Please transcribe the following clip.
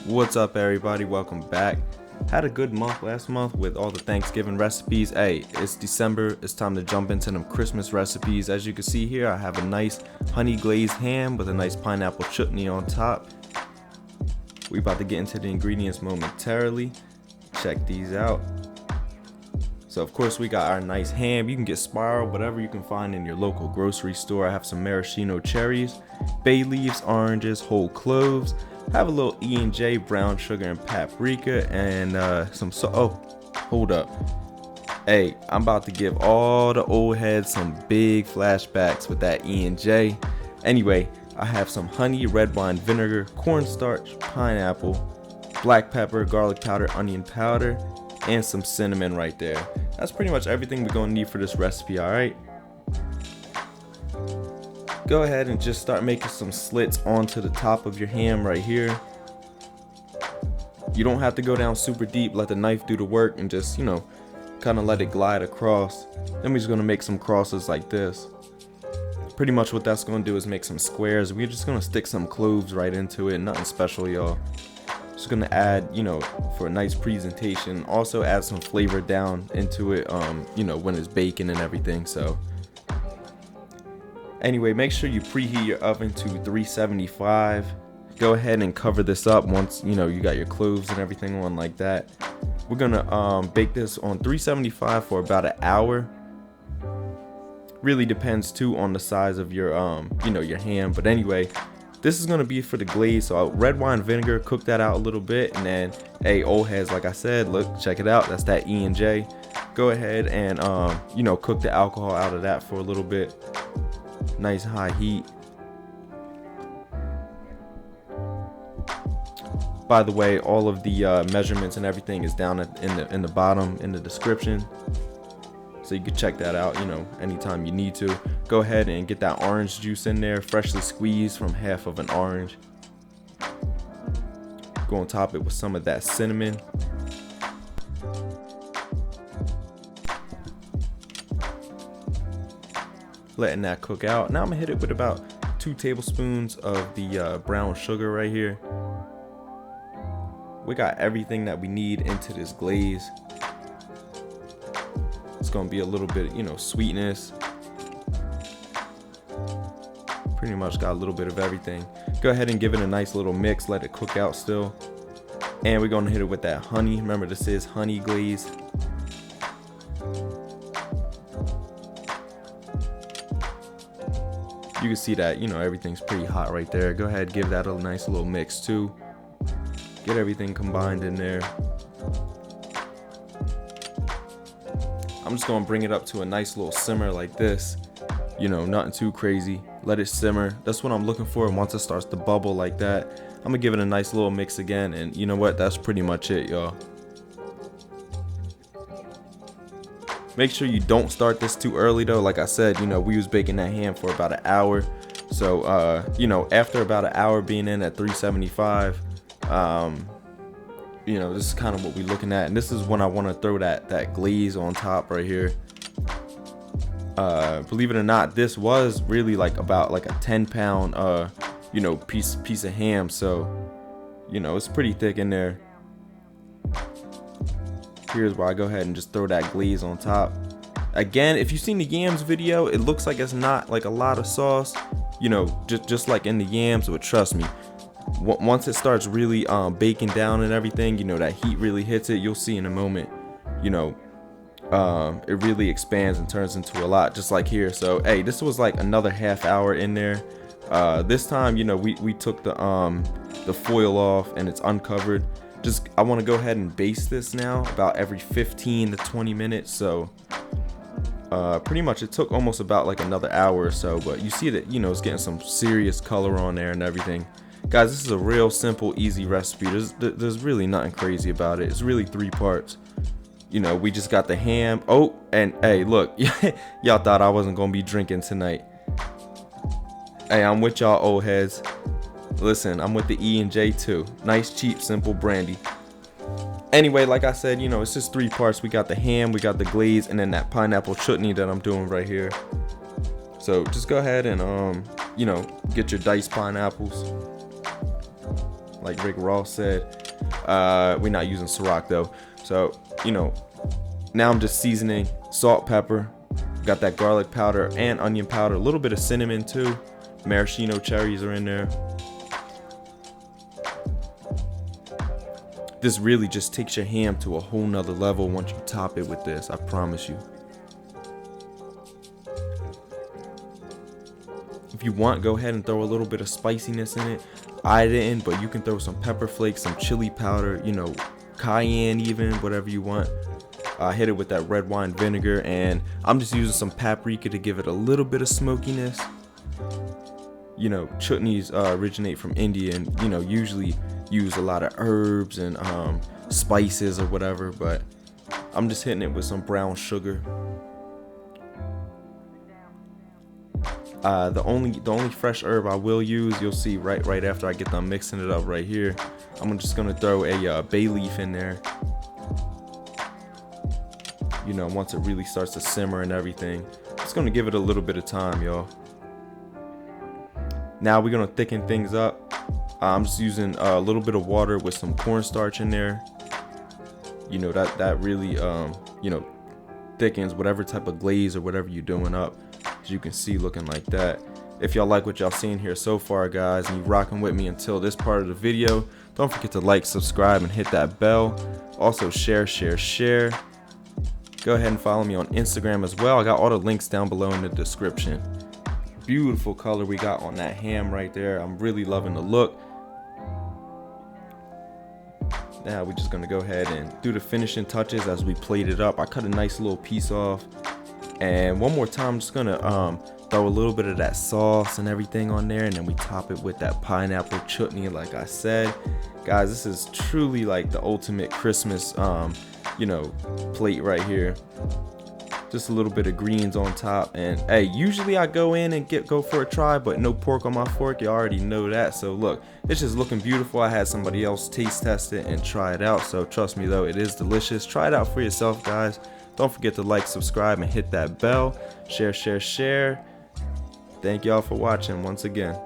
What's up, everybody? Welcome back. Had a good month last month with all the Thanksgiving recipes. Hey, it's December. It's time to jump into them Christmas recipes. As you can see here, I have a nice honey glazed ham with a nice pineapple chutney on top. We about to get into the ingredients momentarily. Check these out. So of course we got our nice ham. You can get spiral, whatever you can find in your local grocery store. I have some maraschino cherries, bay leaves, oranges, whole cloves. I have a little E&J, brown sugar and paprika, and some hold up. Hey, I'm about to give all the old heads some big flashbacks with that E&J. Anyway, I have some honey, red wine vinegar, cornstarch, pineapple, black pepper, garlic powder, onion powder, and some cinnamon right there. That's pretty much everything we're gonna need for this recipe, alright? Go ahead and just start making some slits onto the top of your ham right here. You don't have to go down super deep. Let the knife do the work and just, kind of let it glide across. Then we're just gonna make some crosses like this. Pretty much what that's gonna do is make some squares. We're just gonna stick some cloves right into it. Nothing special, y'all. Just gonna add, for a nice presentation. Also add some flavor down into it, when it's baking and everything. So anyway, make sure you preheat your oven to 375. Go ahead and cover this up once you got your cloves and everything on like that. We're gonna bake this on 375 for about an hour. Really depends too on the size of your your ham. But anyway, this is gonna be for the glaze. So red wine vinegar, cook that out a little bit, and then old heads, like I said, look, check it out. That's that E&J. Go ahead and cook the alcohol out of that for a little bit. Nice high heat. By the way, all of the measurements and everything is down in the bottom in the description, so you can check that out anytime you need to. Go ahead and get that orange juice in there, freshly squeezed from half of an orange. Go on top it with some of that cinnamon. Letting that cook out. Now I'm gonna hit it with about 2 tablespoons of the brown sugar right here. We got everything that we need into this glaze. It's gonna be a little bit, sweetness. Pretty much got a little bit of everything. Go ahead and give it a nice little mix. Let it cook out still. And we're gonna hit it with that honey. Remember, this is honey glaze. You can see that everything's pretty hot right there. Go ahead, give that a nice little mix too. Get everything combined in there. I'm just gonna bring it up to a nice little simmer like this. Nothing too crazy. Let it simmer. That's what I'm looking for. And once it starts to bubble like that, I'm gonna give it a nice little mix again. And you know what? That's pretty much it, y'all. Make sure you don't start this too early though. Like I said, we was baking that ham for about an hour. So, after about an hour being in at 375, this is kind of what we're looking at. And this is when I want to throw that glaze on top right here. Believe it or not, this was really about a 10-pound, piece of ham. So, it's pretty thick in there. Here's where I go ahead and just throw that glaze on top. Again, if you've seen the yams video, it looks like it's not a lot of sauce, just like in the yams, but trust me, once it starts really baking down and everything, that heat really hits it. You'll see in a moment, it really expands and turns into a lot, just like here. So hey, this was another half hour in there. This time, we took the foil off and it's uncovered. I want to go ahead and baste this now about every 15 to 20 minutes. So pretty much it took almost about another hour or so, but you see that it's getting some serious color on there and everything. Guys, this is a real simple, easy recipe. There's really nothing crazy about it. It's really 3 parts. We just got the ham. Oh, and hey, look, y'all thought I wasn't gonna be drinking tonight. Hey, I'm with y'all old heads. Listen, I'm with the E&J too. Nice, cheap, simple brandy. Anyway, like I said, it's just 3 parts. We got the ham, we got the glaze, and then that pineapple chutney that I'm doing right here. So just go ahead and get your diced pineapples. like Rick Ross said. We're not using Ciroc though. So, you know, now I'm just seasoning salt, pepper. Got that garlic powder and onion powder. A little bit of cinnamon too. Maraschino cherries are in there. This really just takes your ham to a whole nother level once you top it with this, I promise you. If you want, go ahead and throw a little bit of spiciness in it. I didn't, but you can throw some pepper flakes, some chili powder, you know, cayenne even, whatever you want. Hit it with that red wine vinegar, and I'm just using some paprika to give it a little bit of smokiness. You know, chutneys originate from India, and you know, usually use a lot of herbs and spices or whatever, but I'm just hitting it with some brown sugar. The only fresh herb I will use, you'll see right after I get done mixing it up right here, I'm just gonna throw a bay leaf in there. You know, once it really starts to simmer and everything, just gonna give it a little bit of time, y'all. Now we're gonna thicken things up. I'm just using a little bit of water with some cornstarch in there. You know, that really you know, thickens whatever type of glaze or whatever you're doing up. As you can see, looking like that. If y'all like what y'all seen here so far, guys, and you rocking with me until this part of the video, don't forget to like, subscribe, and hit that bell. Also share. Go ahead and follow me on Instagram as well. I got all the links down below in the description. Beautiful color we got on that ham right there. I'm really loving the look. Now we're just gonna go ahead and do the finishing touches as we plate it up. I cut a nice little piece off, and one more time I'm just gonna throw a little bit of that sauce and everything on there, and then we top it with that pineapple chutney like I said. Guys, this is truly like the ultimate Christmas you know, plate right here. Just a little bit of greens on top, and hey, usually I go in and go for a try, but no pork on my fork, you already know that. So look, it's just looking beautiful. I had somebody else taste test it and try it out, so trust me though, it is delicious. Try it out for yourself, guys. Don't forget to like, subscribe, and hit that bell. Share. Thank y'all for watching once again.